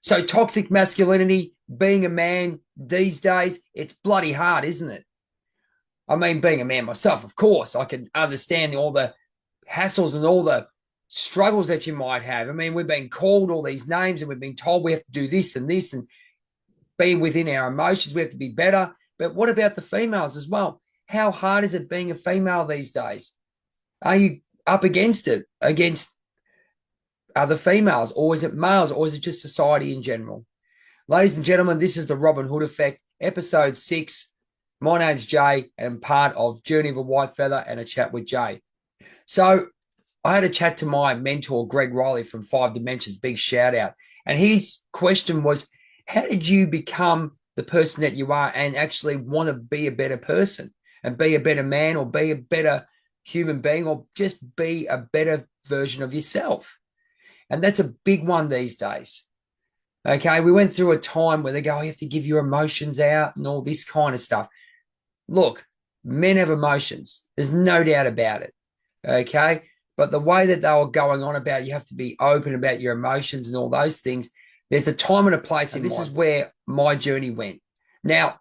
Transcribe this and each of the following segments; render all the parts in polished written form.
So toxic masculinity, being a man these days, it's bloody hard, isn't it? I mean, being a man myself, of course, I can understand all the hassles and all the struggles that you might have. I mean, we've been called all these names and we've been told we have to do this and being within our emotions, we have to be better. But what about the females as well? How hard is it being a female these days? Are you up against it, against other females, or is it males, or is it just society in general? Ladies and gentlemen, this is the Robin Hood Effect, episode 6. My name's Jay, and I'm part of Journey of a Whitefeather and a chat with Jay. So I had a chat to my mentor, Greg Riley from 5 Dimensions, big shout out. And his question was, how did you become the person that you are and actually want to be a better person and be a better man or be a better human being or just be a better version of yourself? And that's a big one these days. Okay, we went through a time where they go, you have to give your emotions out and all this kind of stuff. Look, men have emotions. There's no doubt about it. Okay, but the way that they were going on about you have to be open about your emotions and all those things, there's a time and a place, and this is where my journey went. Now,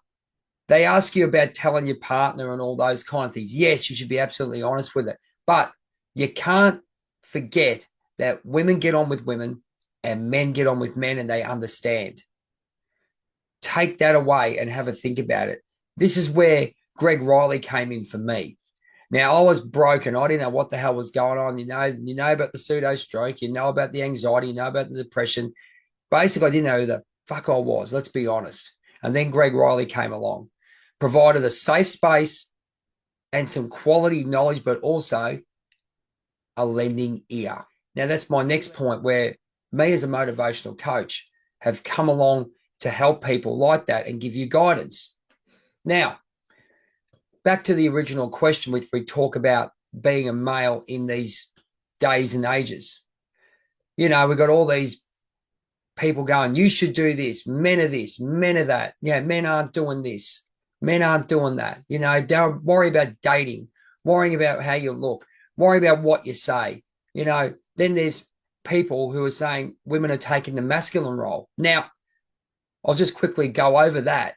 they ask you about telling your partner and all those kind of things. Yes, you should be absolutely honest with it, but you can't forget that women get on with women and men get on with men and they understand. Take that away and have a think about it. This is where Greg Riley came in for me. Now, I was broken. I didn't know what the hell was going on. You know about the pseudo stroke. You know about the anxiety. You know about the depression. Basically, I didn't know who the fuck I was. Let's be honest. And then Greg Riley came along, provided a safe space and some quality knowledge, but also a lending ear. Now, that's my next point, where me as a motivational coach have come along to help people like that and give you guidance. Now, back to the original question, which we talk about being a male in these days and ages. You know, we've got all these people going, you should do this, men are this, men are that. Yeah, men aren't doing this, men aren't doing that. You know, don't worry about dating, worrying about how you look, worry about what you say. You know, then there's people who are saying women are taking the masculine role. Now, I'll just quickly go over that.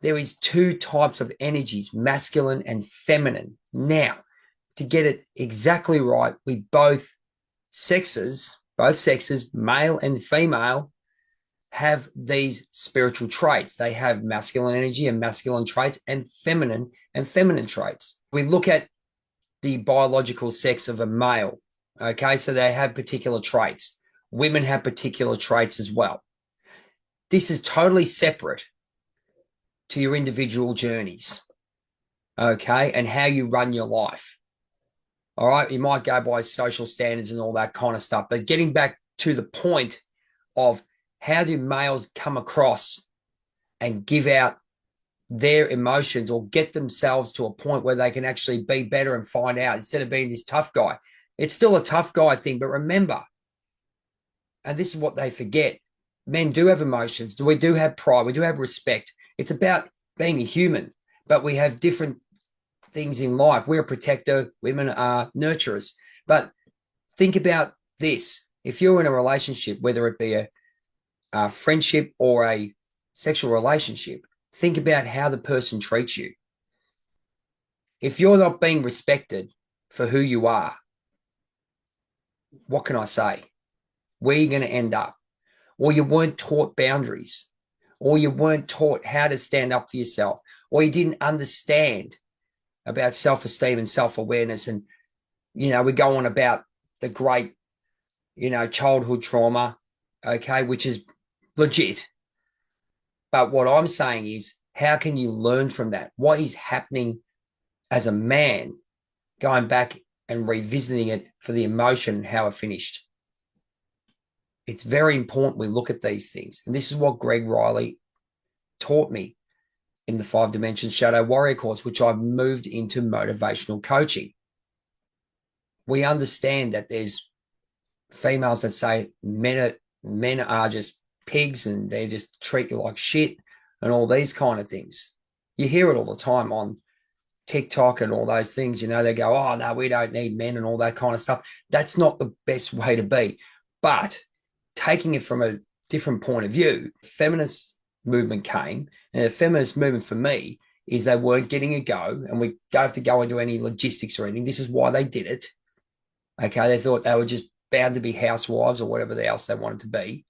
There is 2 types of energies, masculine and feminine. Now, to get it exactly right, we both sexes, male and female, have these spiritual traits. They have masculine energy and masculine traits and feminine traits. We look at the biological sex of a male. Okay, so they have particular traits. Women have particular traits as well. This is totally separate to your individual journeys, okay, and how you run your life. All right, you might go by social standards and all that kind of stuff, but getting back to the point of how do males come across and give out their emotions or get themselves to a point where they can actually be better and find out instead of being this tough guy. It's still a tough guy thing, but remember, and this is what they forget, men do have emotions. We do have pride. We do have respect. It's about being a human, but we have different things in life. We're a protector. Women are nurturers. But think about this. If you're in a relationship, whether it be a friendship or a sexual relationship, think about how the person treats you. If you're not being respected for who you are, what can I say? Where are you going to end up? Or you weren't taught boundaries, or you weren't taught how to stand up for yourself, or you didn't understand about self-esteem and self-awareness. And, you know, we go on about the great, you know, childhood trauma, okay, which is legit. But what I'm saying is, how can you learn from that? What is happening as a man, going back and revisiting it for the emotion and how it finished? It's very important we look at these things. And this is what Greg Riley taught me in the 5 Dimensions Shadow Warrior course, which I've moved into motivational coaching. We understand that there's females that say men are just pigs and they just treat you like shit and all these kind of things. You hear it all the time on Tik Tok and all those things. You know, they go, oh, no, we don't need men and all that kind of stuff. That's not the best way to be. But taking it from a different point of view. Feminist movement came, and the feminist movement for me is they weren't getting a go, and we don't have to go into any logistics or anything. This is why they did it. Okay, they thought they were just bound to be housewives or whatever else they wanted to be.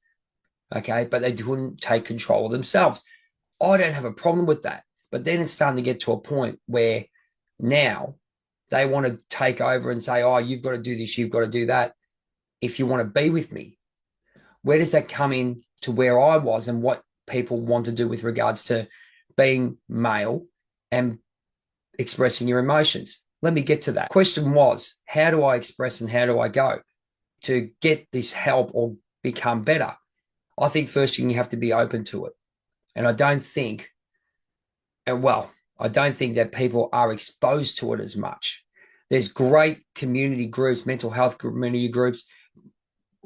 Okay, but they couldn't take control of themselves. I don't have a problem with that. But then it's starting to get to a point where now they want to take over and say, oh, you've got to do this, you've got to do that. If you want to be with me, where does that come in to where I was and what people want to do with regards to being male and expressing your emotions? Let me get to that. Question was, how do I express and how do I go to get this help or become better? I think first thing you have to be open to it. And I don't think that people are exposed to it as much. There's great community groups, mental health community groups,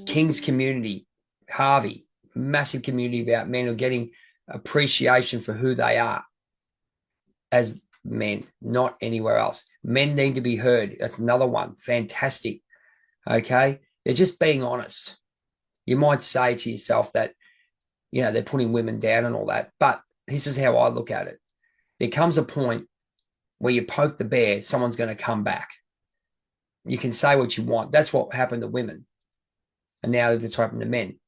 King's community, Harvey, massive community about men who are getting appreciation for who they are as men, not anywhere else. Men need to be heard. That's another one. Fantastic. Okay? They're just being honest. You might say to yourself that, you know, they're putting women down and all that, but this is how I look at it. There comes a point where you poke the bear, someone's going to come back. You can say what you want. That's what happened to women. And now it's happened to men.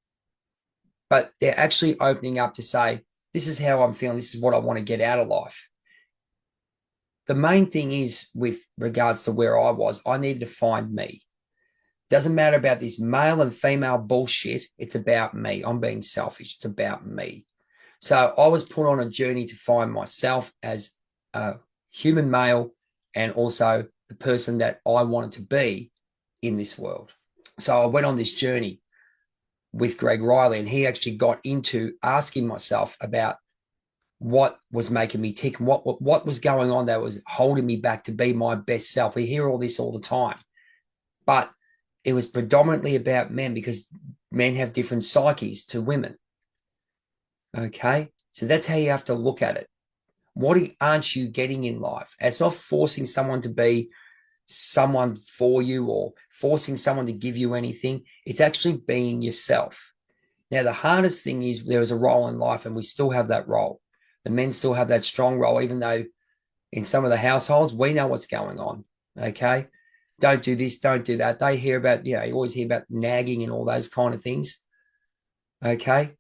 But they're actually opening up to say, this is how I'm feeling. This is what I want to get out of life. The main thing is, with regards to where I was, I needed to find me. Doesn't matter about this male and female bullshit. It's about me. I'm being selfish. It's about me. So I was put on a journey to find myself as a human male and also the person that I wanted to be in this world. So I went on this journey with Greg Riley, and he actually got into asking myself about what was making me tick, what was going on that was holding me back to be my best self. We hear all this all the time, but it was predominantly about men because men have different psyches to women. Okay, so that's how you have to look at it. What aren't you getting in life? It's not forcing someone to be someone for you or forcing someone to give you anything. It's actually being yourself. Now, the hardest thing is there is a role in life, and we still have that role. The men still have that strong role, even though in some of the households, we know what's going on. Okay, don't do this, don't do that. They hear about, you always hear about nagging and all those kind of things. Okay,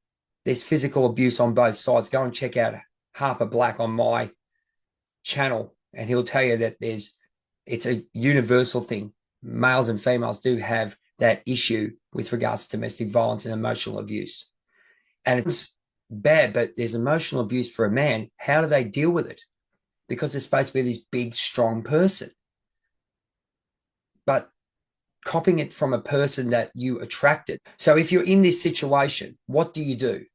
there's physical abuse on both sides. Go and check out Harper Black on my channel, and he'll tell you that it's a universal thing. Males and females do have that issue with regards to domestic violence and emotional abuse. And it's bad, but there's emotional abuse for a man. How do they deal with it? Because they're supposed to be this big, strong person. But copying it from a person that you attracted. So if you're in this situation, what do? You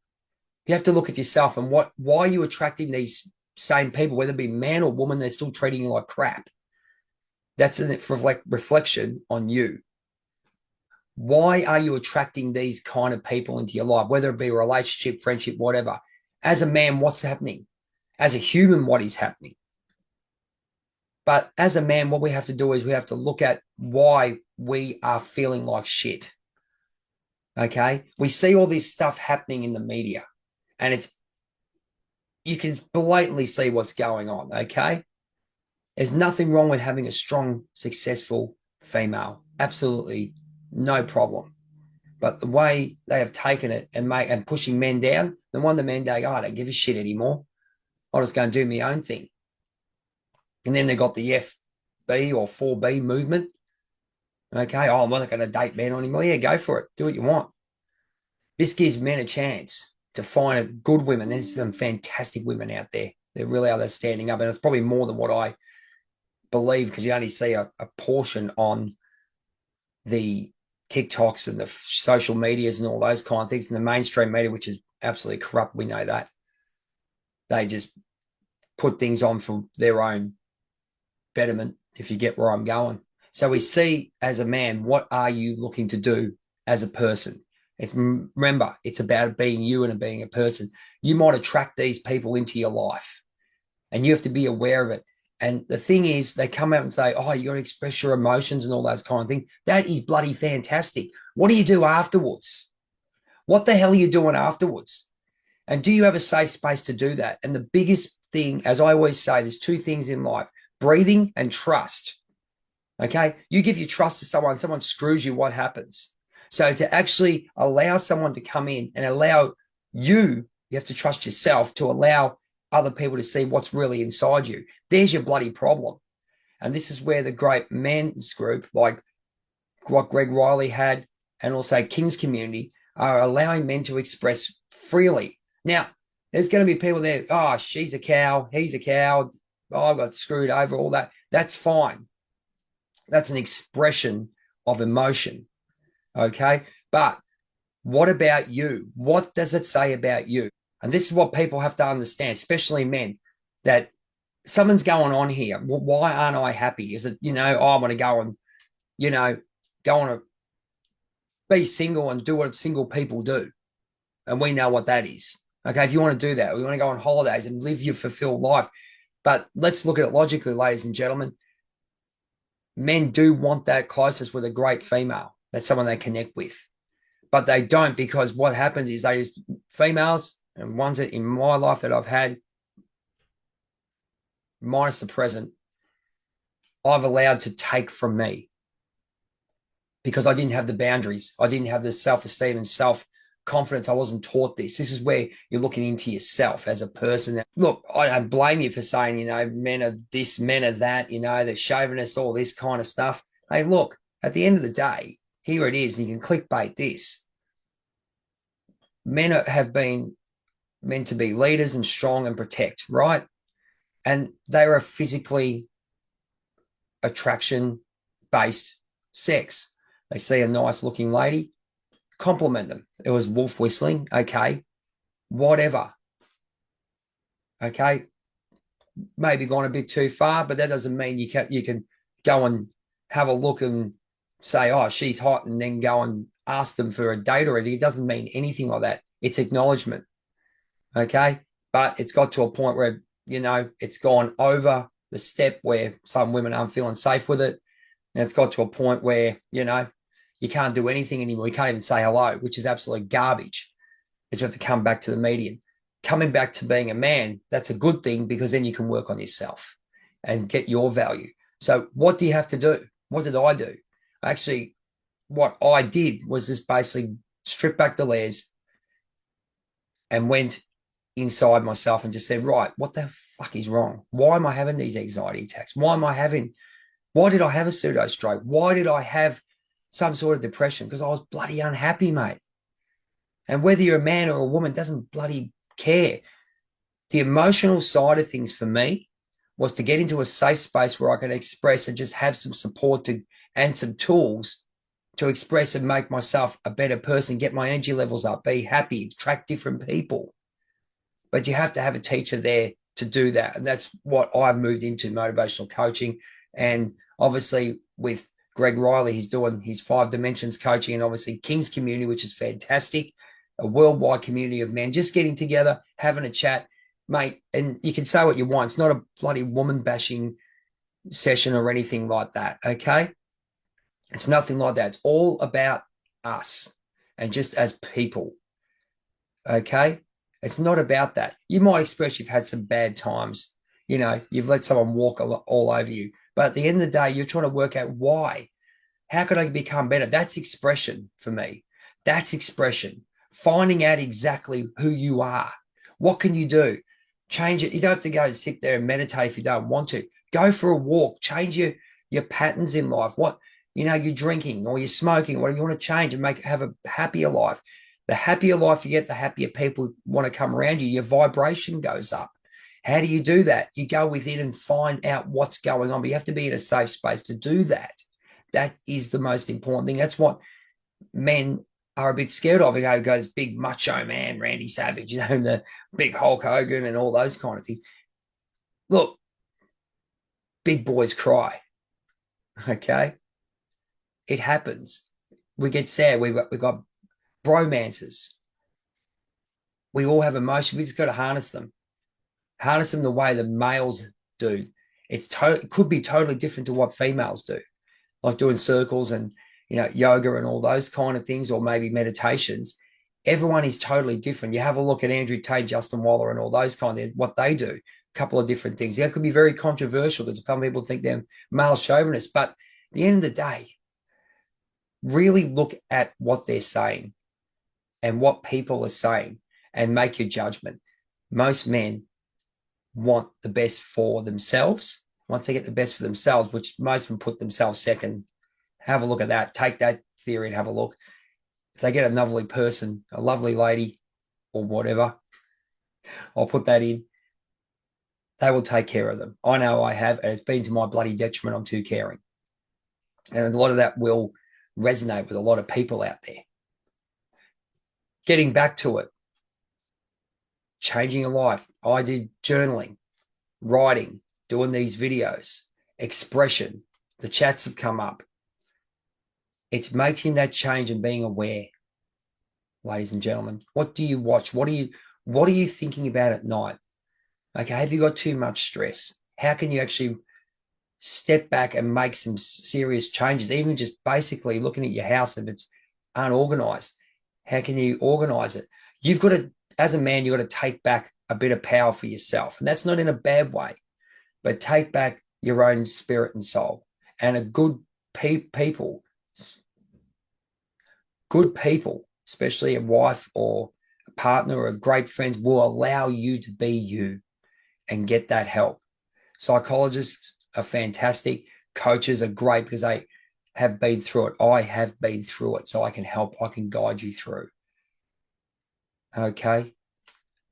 have to look at yourself and why are you attracting these same people, whether it be man or woman, they're still treating you like crap. That's a reflection on you. Why are you attracting these kind of people into your life, whether it be a relationship, friendship, whatever? As a man, what's happening? As a human, what is happening? But as a man, what we have to do is we have to look at why we are feeling like shit. Okay? We see all this stuff happening in the media, and you can blatantly see what's going on, okay? There's nothing wrong with having a strong, successful female. Absolutely no problem. But the way they have taken it and pushing men down, the one the men go, I don't give a shit anymore. I'll just go and do my own thing. And then they got the FB or 4B movement. Okay, I'm not going to date men anymore. Yeah, go for it. Do what you want. This gives men a chance to find a good women. There's some fantastic women out there. They really are. They're standing up. And it's probably more than what I believe, because you only see a portion on the TikToks and the social medias and all those kind of things, and the mainstream media, which is absolutely corrupt. We know that. They just put things on for their own betterment, if you get where I'm going. So we see, as a man, what are you looking to do as a person? Remember, it's about being you and being a person. You might attract these people into your life, and you have to be aware of it. And the thing is, they come out and say, oh, you got to express your emotions and all those kind of things. That is bloody fantastic. What do you do afterwards? What the hell are you doing afterwards? And do you have a safe space to do that? And the biggest thing, as I always say, there's two things in life: breathing and trust. Okay. You give your trust to someone screws you, what happens? So to actually allow someone to come in and allow you have to trust yourself to allow other people to see what's really inside you. There's your bloody problem. And this is where the great men's group, like what Greg Riley had, and also King's Community, are allowing men to express freely. Now, there's going to be people there, oh, she's a cow, he's a cow, oh, I got screwed over, all that. That's fine. That's an expression of emotion. Okay. But what about you? What does it say about you? And this is what people have to understand, especially men, that something's going on here. Why aren't I happy? Is it, oh, I want to go and, go on a be single and do what single people do. And we know what that is. Okay. If you want to do that, we want to go on holidays and live your fulfilled life. But let's look at it logically, ladies and gentlemen. Men do want that closest with a great female. That's someone they connect with. But they don't, because what happens is females, and ones that in my life that I've had, minus the present, I've allowed to take from me because I didn't have the boundaries. I didn't have the self-esteem and self-confidence. I wasn't taught this. This is where you're looking into yourself as a person. Look, I don't blame you for saying, men are this, men are that, they're chauvinist, all this kind of stuff. Hey, look, at the end of the day, here it is. And you can clickbait this. Men have been meant to be leaders and strong and protect, right? And they are a physically attraction-based sex. They see a nice-looking lady, compliment them. It was wolf whistling, okay, whatever, okay, maybe gone a bit too far, but that doesn't mean you can go and have a look and say, oh, she's hot, and then go and ask them for a date or anything. It doesn't mean anything like that. It's acknowledgement, okay? But it's got to a point where, it's gone over the step where some women aren't feeling safe with it. And it's got to a point where, you can't do anything anymore. You can't even say hello, which is absolute garbage. You have to come back to the median. Coming back to being a man, that's a good thing, because then you can work on yourself and get your value. So what do you have to do? What did I do? Actually, what I did was just basically strip back the layers and went inside myself and just said, right, what the fuck is wrong? Why am I having these anxiety attacks? Why did I have a pseudo stroke? Why did I have some sort of depression? Because I was bloody unhappy, mate. And whether you're a man or a woman doesn't bloody care. The emotional side of things for me was to get into a safe space where I could express and just have some support and some tools to express and make myself a better person, get my energy levels up, be happy, attract different people. But you have to have a teacher there to do that. And that's what I've moved into, motivational coaching. And obviously with Greg Riley, he's doing his 5 dimensions coaching, and obviously King's Community, which is fantastic, a worldwide community of men just getting together, having a chat, mate. And you can say what you want. It's not a bloody woman bashing session or anything like that. Okay. It's nothing like that. It's all about us and just as people. Okay. It's not about that. You might express you've had some bad times. You've let someone walk all over you. But at the end of the day, you're trying to work out why. How could I become better? That's expression for me. That's expression. Finding out exactly who you are. What can you do? Change it. You don't have to go and sit there and meditate if you don't want to. Go for a walk. Change your patterns in life. What, you're drinking or you're smoking, or you want to change and have a happier life. The happier life you get, the happier people want to come around you. Your vibration goes up. How do you do that? You go within and find out what's going on, but you have to be in a safe space to do that. That is the most important thing. That's what men are a bit scared of. It goes big macho man, Randy Savage, and the big Hulk Hogan and all those kind of things. Look, big boys cry. Okay? It happens. We get sad. We got bromances. We all have emotions. We just got to harness them. Harness them the way the males do. It could be totally different to what females do, like doing circles and yoga and all those kind of things, or maybe meditations. Everyone is totally different. You have a look at Andrew Tate, Justin Waller, and all those kind of what they do. A couple of different things. That could be very controversial because some people think they're male chauvinists, but at the end of the day, really look at what they're saying and what people are saying and make your judgment. Most men want the best for themselves. Once they get the best for themselves, which most of them put themselves second, have a look at that. Take that theory and have a look. If they get a lovely person, a lovely lady, or whatever, I'll put that in. They will take care of them. I know I have, and it's been to my bloody detriment. I'm too caring. And a lot of that will resonate with a lot of people out there. Getting back to it, changing a life. I did journaling, writing, doing these videos, expression. The chats have come up. It's making that change and being aware, ladies and gentlemen. What do you watch? What are you thinking about at night? Okay, have you got too much stress? How can you actually step back and make some serious changes? Even just basically looking at your house, if it's unorganized, how can you organize it? You've got to, as a man, you've got to take back a bit of power for yourself. And that's not in a bad way, but take back your own spirit and soul. And a good people, especially a wife or a partner or a great friend, will allow you to be you and get that help. Psychologists are fantastic. Coaches are great because they have been through it. I have been through it, so I can help. I can guide you through. Okay.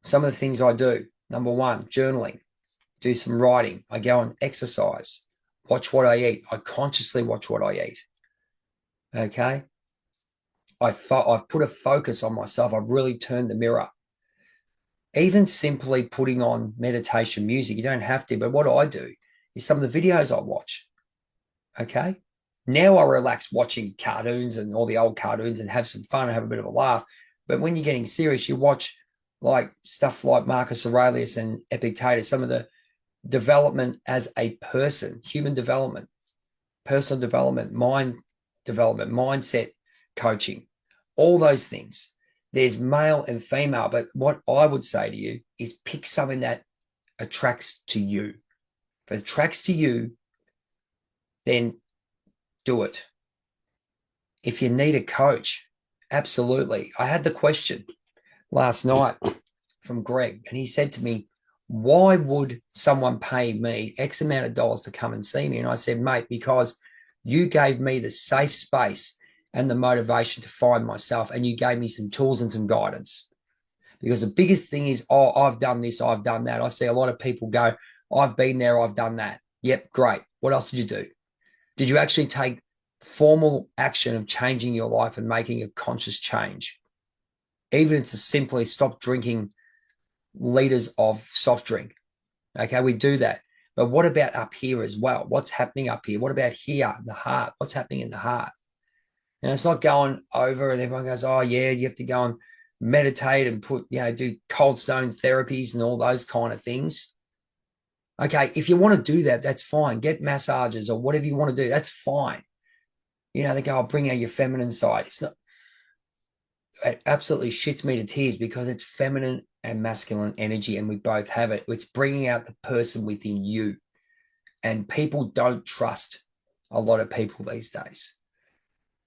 Some of the things I do. Number one, journaling. Do some writing. I go and exercise. Watch what I eat. I consciously watch what I eat. Okay. I've put a focus on myself. I've really turned the mirror. Even simply putting on meditation music, you don't have to, but what I do is some of the videos I watch. Okay. Now I relax watching cartoons and all the old cartoons and have some fun and have a bit of a laugh. But when you're getting serious, you watch like stuff like Marcus Aurelius and Epictetus, some of the development as a person, human development, personal development, mind development, mindset coaching, all those things. There's male and female, but what I would say to you is pick something that attracts to you. If it attracts to you, then do it. If you need a coach, absolutely. I had the question last night from Greg, and he said to me, why would someone pay me X amount of dollars to come and see me? And I said, mate, because you gave me the safe space and the motivation to find myself, and you gave me some tools and some guidance. Because the biggest thing is, oh, I've done this, I've done that. I see a lot of people go, I've been there, I've done that. Yep, great. What else did you do? Did you actually take formal action of changing your life and making a conscious change? Even if it's as simply stop drinking liters of soft drink. Okay, we do that. But what about up here as well? What's happening up here? What about here, the heart? What's happening in the heart? And it's not going over and everyone goes, oh, yeah, you have to go and meditate and do cold stone therapies and all those kind of things. Okay, if you want to do that, that's fine. Get massages or whatever you want to do. That's fine. They go, I'll bring out your feminine side. It absolutely shits me to tears because it's feminine and masculine energy, and we both have it. It's bringing out the person within you. And people don't trust a lot of people these days.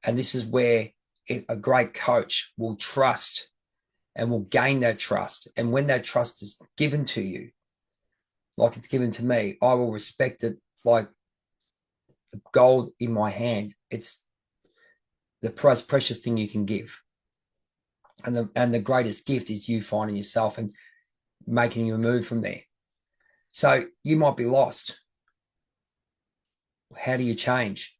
And this is where a great coach will trust and will gain that trust. And when that trust is given to you, like it's given to me, I will respect it like the gold in my hand. It's the most precious thing you can give. And the greatest gift is you finding yourself and making you move from there. So you might be lost. How do you change?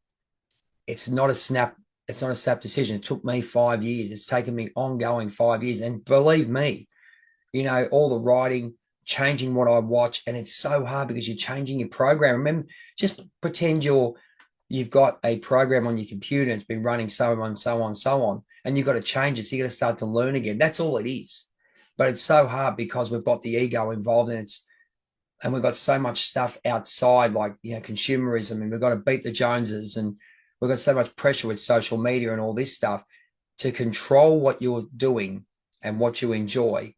It's not a snap decision. It took me 5 years. It's taken me ongoing 5 years. And believe me, all the writing, changing what I watch, and it's so hard because you're changing your program. Remember, just pretend you've got a program on your computer and it's been running so on, and you've got to change it. So you got to start to learn again. That's all it is. But it's so hard because we've got the ego involved, and we've got so much stuff outside, like consumerism, and we've got to beat the Joneses, and we've got so much pressure with social media and all this stuff to control what you're doing and what you enjoy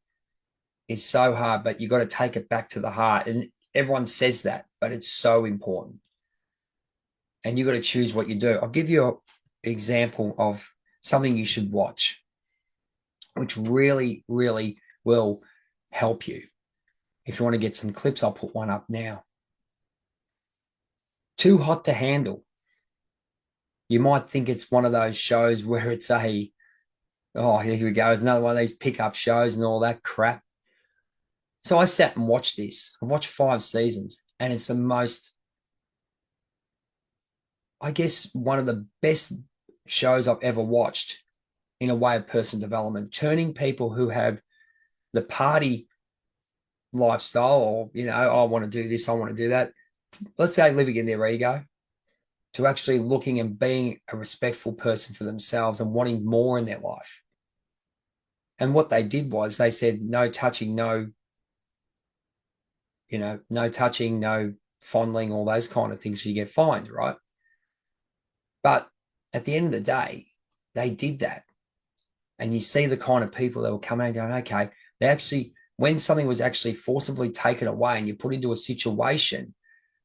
is so hard, but you got to take it back to the heart. And everyone says that, but it's so important. And you got to choose what you do. I'll give you an example of something you should watch, which really, really will help you. If you want to get some clips, I'll put one up now. Too Hot to Handle. You might think it's one of those shows where it's a, oh, here we go, it's another one of these pickup shows and all that crap. So I sat and watched this. I watched 5 seasons, and it's the most, I guess, one of the best shows I've ever watched in a way of personal development, turning people who have the party lifestyle, or, you know, I want to do this, I want to do that. Let's say living in their ego, to actually looking and being a respectful person for themselves and wanting more in their life. And what they did was they said, no touching, no, you know, no touching, no fondling, all those kind of things, so you get fined, right? But at the end of the day, they did that. And you see the kind of people that were coming and going, okay, they actually, when something was actually forcibly taken away and you put into a situation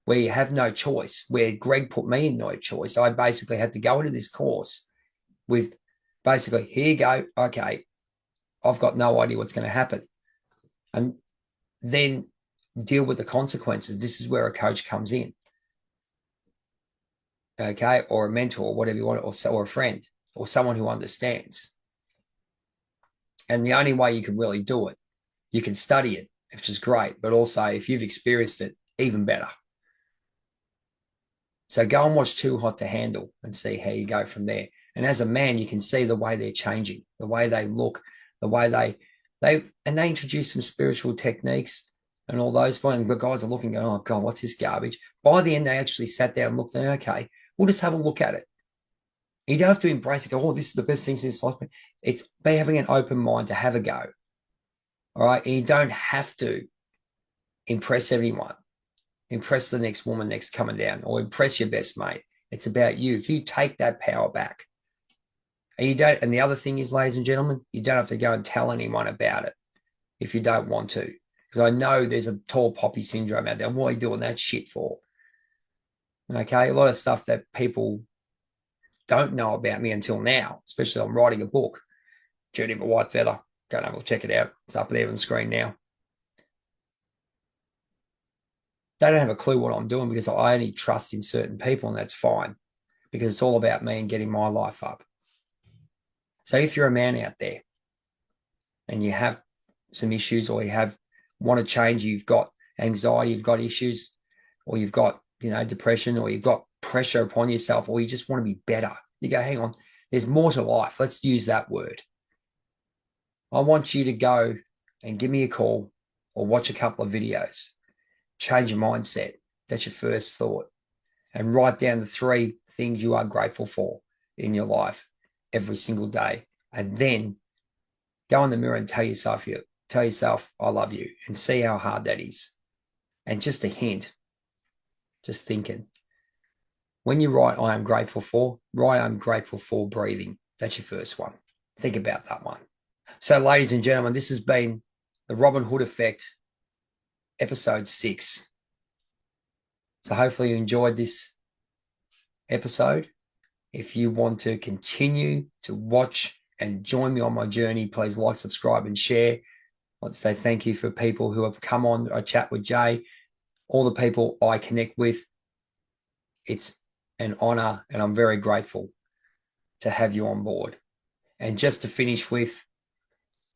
where you have no choice, where Greg put me in no choice, I basically had to go into this course with basically, here you go, okay, I've got no idea what's going to happen. And then deal with the consequences. This is where a coach comes in, okay, or a mentor, or whatever you want, or a friend, or someone who understands. And the only way you can really do it, you can study it, which is great, but also if you've experienced it, even better. So go and watch Too Hot to Handle and see how you go from there. And as a man, you can see the way they're changing, the way they look, the way they introduce some spiritual techniques and all those fun. But guys are looking, going, oh God, what's this garbage? By the end, they actually sat down and looked and, okay, we'll just have a look at it. You don't have to embrace it, go, oh, this is the best thing since life. It's be having an open mind to have a go. All right. And you don't have to impress everyone. Impress the next woman next coming down, or impress your best mate. It's about you. If you take that power back, and you don't, and the other thing is, ladies and gentlemen, you don't have to go and tell anyone about it if you don't want to. Because I know there's a tall poppy syndrome out there. What are you doing that shit for? Okay, a lot of stuff that people don't know about me until now, especially I'm writing a book, Journey of a Whitefeather. Go and have a check it out. It's up there on the screen now. They don't have a clue what I'm doing because I only trust in certain people, and that's fine because it's all about me and getting my life up. So if you're a man out there and you have some issues, or you want to change, you've got anxiety, you've got issues, or you've got, you know, depression, or you've got pressure upon yourself, or you just want to be better. You go, hang on, there's more to life. Let's use that word. I want you to go and give me a call or watch a couple of videos. Change your mindset. That's your first thought. And write down the 3 things you are grateful for in your life every single day. And then go in the mirror and tell yourself, I love you, and see how hard that is. And just a hint, just thinking. When you write, I am grateful for, write, I'm grateful for breathing. That's your first one. Think about that one. So, ladies and gentlemen, this has been the Robin Hood Effect, episode 6. So hopefully you enjoyed this episode. If you want to continue to watch and join me on my journey, please like, subscribe, and share. Let's say thank you for people who have come on. I chat with Jay, all the people I connect with. It's an honor, and I'm very grateful to have you on board. And just to finish with,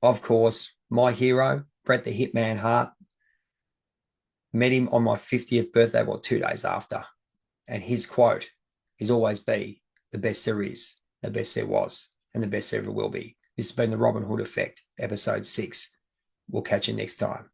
of course, my hero, Bret the Hitman Hart. Met him on my 50th birthday, 2 days after. And his quote is always be, the best there is, the best there was, and the best there ever will be. This has been the Robin Hood Effect, episode 6. We'll catch you next time.